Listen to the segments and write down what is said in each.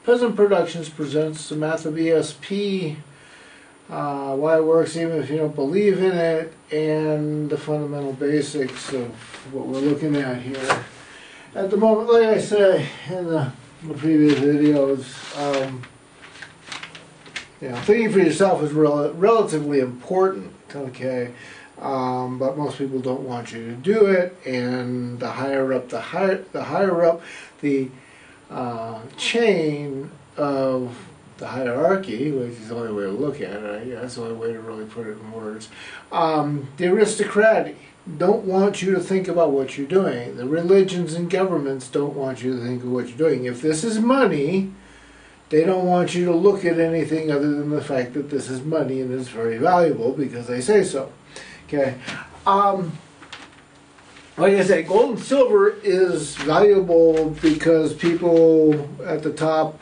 Present Productions presents the math of ESP, why it works even if you don't believe in it, and the fundamental basics of what we're looking at here. At the moment, like I say in the previous videos, thinking for yourself is relatively important, okay? But most people don't want you to do it, and the higher up the chain of the hierarchy, which is the only way to look at it, that's the only way to really put it in words, the aristocracy don't want you to think about what you're doing. The religions and governments don't want you to think of what you're doing. If this is money, they don't want you to look at anything other than the fact that this is money and it's very valuable because they say so. Okay. Like I say, gold and silver is valuable because people at the top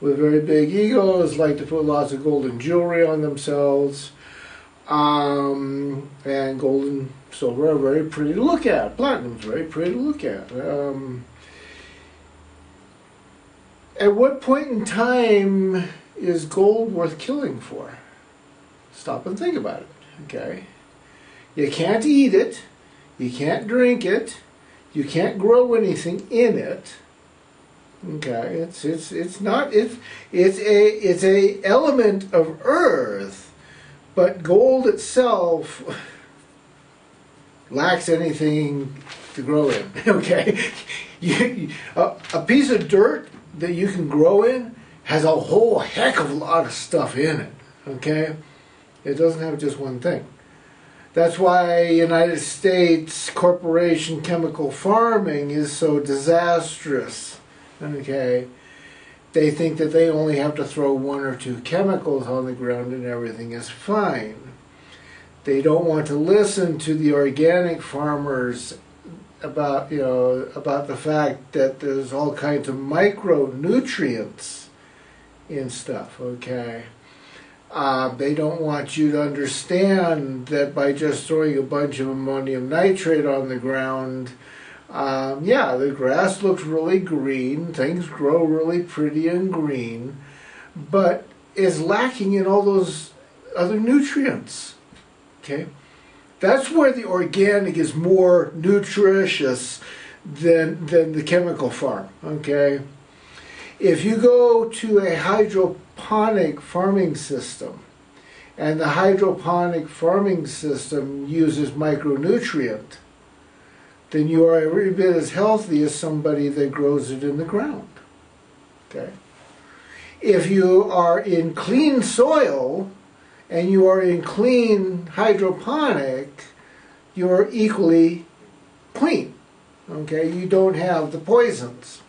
with very big egos like to put lots of gold and jewelry on themselves. And gold and silver are very pretty to look at. Platinum's very pretty to look at. At what point in time is gold worth killing for? Stop and think about it, okay? You can't eat it, you can't drink it, you can't grow anything in it. Okay, it's a element of earth, but gold itself lacks anything to grow in. Okay, a piece of dirt that you can grow in has a whole heck of a lot of stuff in it. Okay, it doesn't have just one thing. That's why United States corporation chemical farming is so disastrous. Okay, they think that they only have to throw 1 or 2 chemicals on the ground and everything is fine. They don't want to listen to the organic farmers about the fact that there's all kinds of micronutrients in stuff. Okay. They don't want you to understand that by just throwing a bunch of ammonium nitrate on the ground, the grass looks really green, things grow really pretty and green, but is lacking in all those other nutrients. Okay? That's where the organic is more nutritious than the chemical farm. Okay? If you go to a hydroponic farming system, and the hydroponic farming system uses micronutrient, then you are every bit as healthy as somebody that grows it in the ground. Okay? If you are in clean soil, and you are in clean hydroponic, you are equally clean. Okay? You don't have the poisons.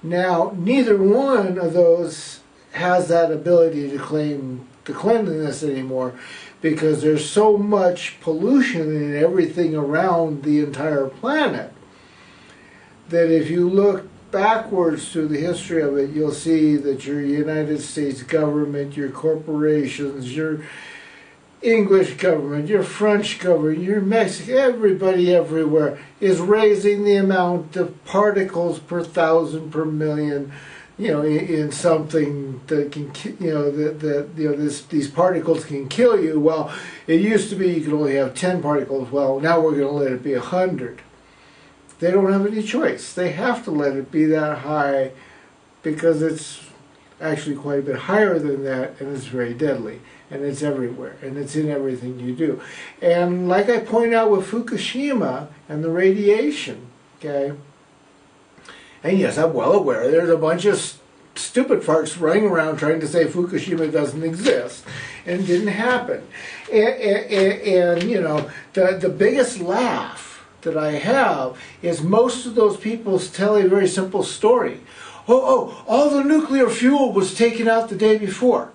Now, neither one of those has that ability to claim the cleanliness anymore because there's so much pollution in everything around the entire planet that if you look backwards through the history of it, you'll see that your United States government, your corporations, your English government, your French government, your Mexican, everybody everywhere is raising the amount of particles per thousand per million, in something that can, these particles can kill you. Well, it used to be you could only have 10 particles. Well, now we're going to let it be 100. They don't have any choice. They have to let it be that high because it's actually quite a bit higher than that, and it's very deadly. And it's everywhere, and it's in everything you do. And like I point out with Fukushima and the radiation, okay, and yes, I'm well aware there's a bunch of stupid farts running around trying to say Fukushima doesn't exist, and it didn't happen. And the biggest laugh that I have is most of those people tell a very simple story. All the nuclear fuel was taken out the day before.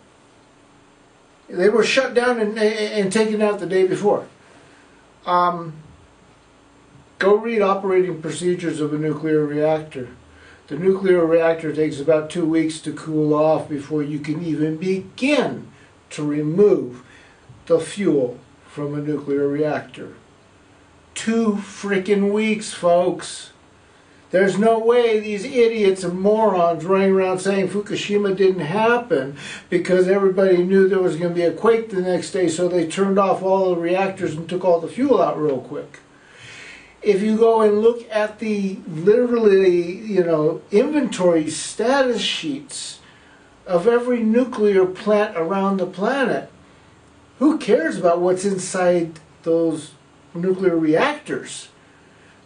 They were shut down and taken out the day before. Go read operating procedures of a nuclear reactor. The nuclear reactor takes about 2 weeks to cool off before you can even begin to remove the fuel from a nuclear reactor. 2 freaking weeks, folks. There's no way these idiots and morons running around saying Fukushima didn't happen because everybody knew there was going to be a quake the next day, so they turned off all the reactors and took all the fuel out real quick. If you go and look at the literally, inventory status sheets of every nuclear plant around the planet, who cares about what's inside those nuclear reactors?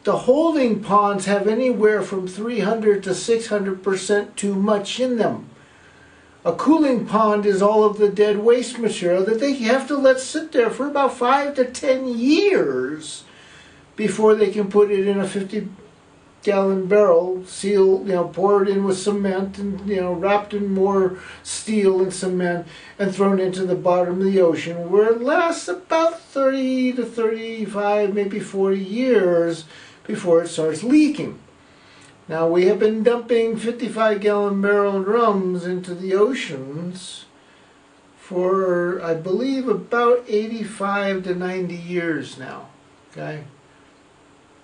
The holding ponds have anywhere from 300 to 600% too much in them. A cooling pond is all of the dead waste material that they have to let sit there for about 5 to 10 years before they can put it in a 50-gallon barrel, seal, poured in with cement and, wrapped in more steel and cement and thrown into the bottom of the ocean, where it lasts about 30 to 35, maybe 40 years before it starts leaking. Now, we have been dumping 55-gallon barrel drums into the oceans for, I believe, about 85 to 90 years now. Okay?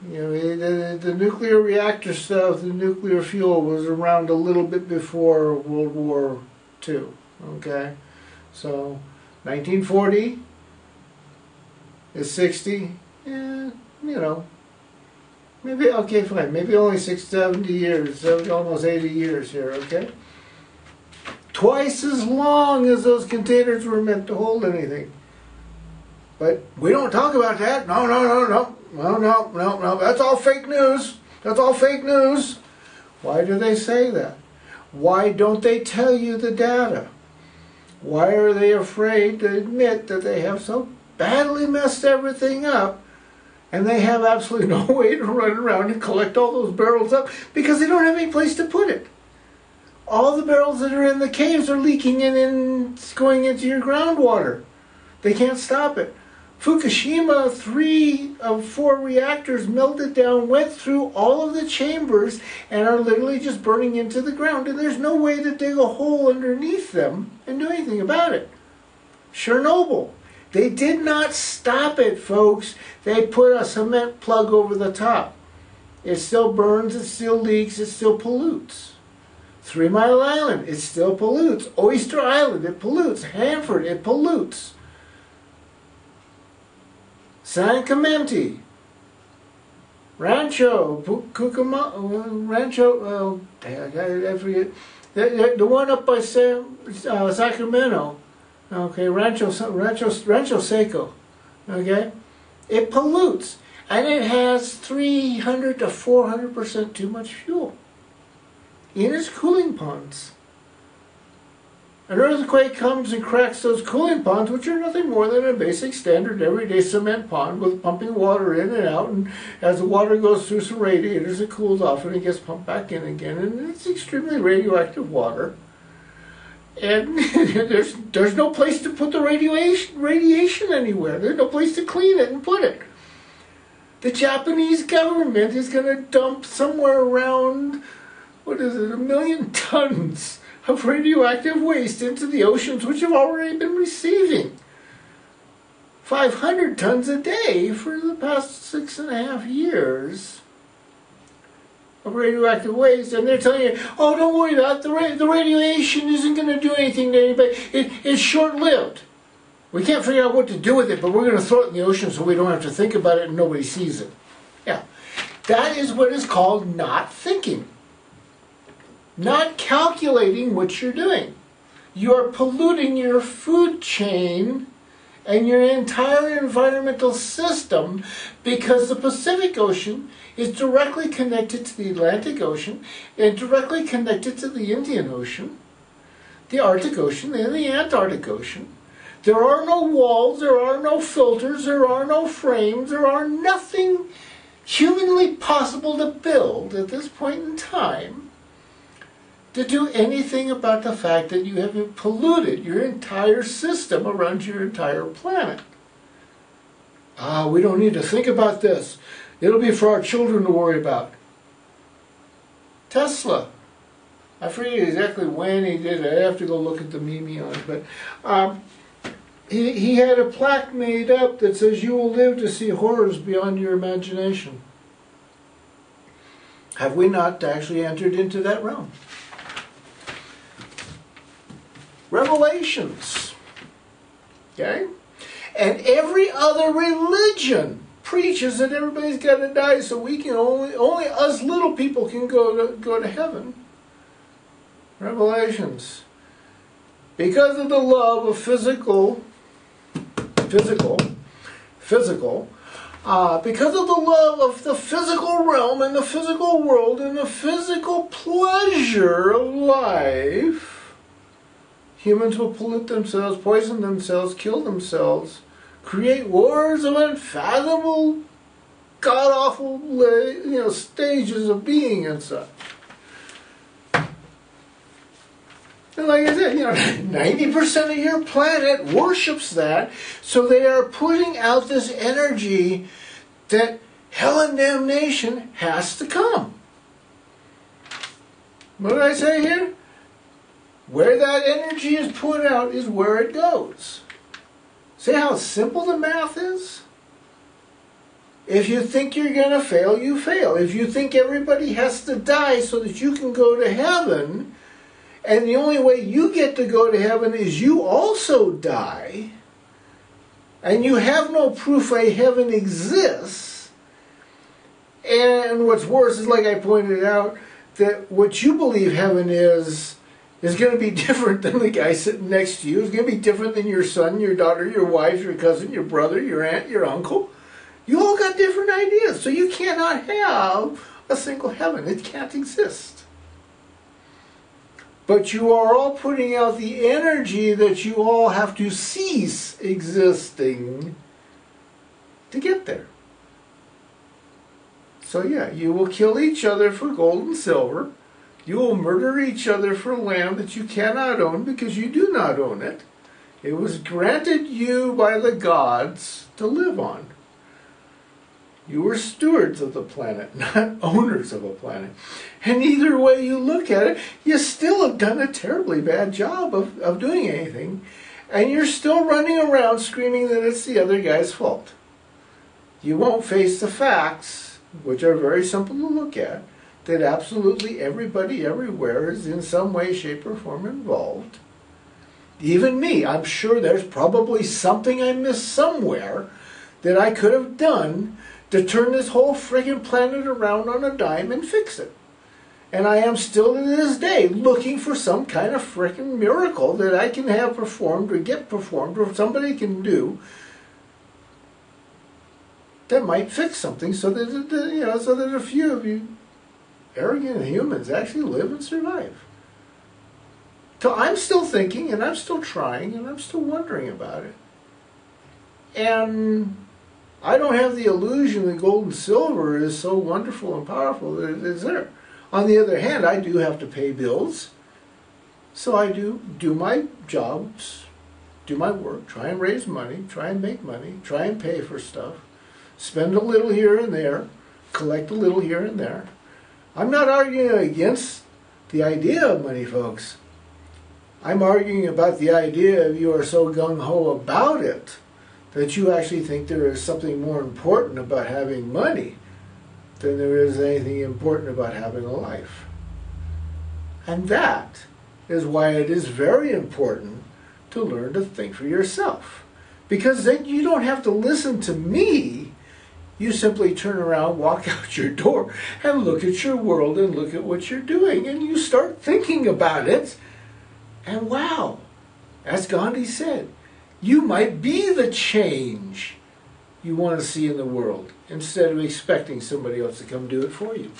The nuclear reactor stuff, the nuclear fuel was around a little bit before World War II. Okay? So, 1940 is 60, maybe, okay, fine, maybe only 70 years, almost 80 years here, okay? Twice as long as those containers were meant to hold anything. But we don't talk about that. No, that's all fake news. That's all fake news. Why do they say that? Why don't they tell you the data? Why are they afraid to admit that they have so badly messed everything up and they have absolutely no way to run around and collect all those barrels up because they don't have any place to put it? All the barrels that are in the caves are leaking in and going into your groundwater. They can't stop it. Fukushima, 3 of 4 reactors melted down, went through all of the chambers, and are literally just burning into the ground. And there's no way to dig a hole underneath them and do anything about it. Chernobyl. They did not stop it, folks. They put a cement plug over the top. It still burns, it still leaks, it still pollutes. 3 Mile Island, it still pollutes. Oyster Island, it pollutes. Hanford, it pollutes. San Clemente, Rancho, I forget. The one up by Sacramento, okay, Rancho Seco, okay, it pollutes, and it has 300 to 400% too much fuel in its cooling ponds. An earthquake comes and cracks those cooling ponds, which are nothing more than a basic standard everyday cement pond with pumping water in and out, and as the water goes through some radiators it cools off and it gets pumped back in again, and it's extremely radioactive water. And there's no place to put the radiation anywhere. There's no place to clean it and put it. The Japanese government is going to dump somewhere around, 1 million tons of radioactive waste into the oceans, which have already been receiving 500 tons a day for the past 6.5 years of radioactive waste. And they're telling you, oh, don't worry about it. The radiation isn't going to do anything to anybody. It's short-lived. We can't figure out what to do with it, but we're going to throw it in the ocean so we don't have to think about it and nobody sees it. Yeah, that is what is called not thinking. Not calculating what you're doing. You're polluting your food chain and your entire environmental system because the Pacific Ocean is directly connected to the Atlantic Ocean and directly connected to the Indian Ocean, the Arctic Ocean, and the Antarctic Ocean. There are no walls, there are no filters, there are no frames, there are nothing humanly possible to build at this point in time to do anything about the fact that you have polluted your entire system around your entire planet. We don't need to think about this. It'll be for our children to worry about. Tesla. I forget exactly when he did it. I have to go look at the meme on it. But he had a plaque made up that says, "You will live to see horrors beyond your imagination." Have we not actually entered into that realm? Revelations. Okay? And every other religion preaches that everybody's got to die, so we can only us little people can go to heaven. Revelations. Because of the love of physical, because of the love of the physical realm and the physical world and the physical pleasure of life, humans will pollute themselves, poison themselves, kill themselves, create wars of unfathomable, god-awful, stages of being and such. And like I said, 90% of your planet worships that, so they are putting out this energy that hell and damnation has to come. What did I say here? Where that energy is put out is where it goes. See how simple the math is? If you think you're going to fail, you fail. If you think everybody has to die so that you can go to heaven, and the only way you get to go to heaven is you also die, and you have no proof a heaven exists, and what's worse is, like I pointed out, that what you believe heaven is going to be different than the guy sitting next to you. It's going to be different than your son, your daughter, your wife, your cousin, your brother, your aunt, your uncle. You all got different ideas, so you cannot have a single heaven. It can't exist. But you are all putting out the energy that you all have to cease existing to get there. So yeah, you will kill each other for gold and silver. You will murder each other for land that you cannot own because you do not own it. It was granted you by the gods to live on. You were stewards of the planet, not owners of a planet. And either way you look at it, you still have done a terribly bad job of doing anything. And you're still running around screaming that it's the other guy's fault. You won't face the facts, which are very simple to look at, that absolutely everybody everywhere is in some way, shape, or form involved. Even me, I'm sure there's probably something I missed somewhere that I could have done to turn this whole friggin' planet around on a dime and fix it. And I am still to this day looking for some kind of friggin' miracle that I can have performed or get performed or somebody can do that might fix something so that, so that a few of you arrogant humans actually live and survive. So I'm still thinking, and I'm still trying, and I'm still wondering about it. And I don't have the illusion that gold and silver is so wonderful and powerful that it is there. On the other hand, I do have to pay bills. So I do my jobs, do my work, try and raise money, try and make money, try and pay for stuff, spend a little here and there, collect a little here and there. I'm not arguing against the idea of money, folks. I'm arguing about the idea of you are so gung-ho about it that you actually think there is something more important about having money than there is anything important about having a life. And that is why it is very important to learn to think for yourself. Because then you don't have to listen to me. You simply turn around, walk out your door, and look at your world and look at what you're doing. And you start thinking about it. And wow, as Gandhi said, you might be the change you want to see in the world instead of expecting somebody else to come do it for you.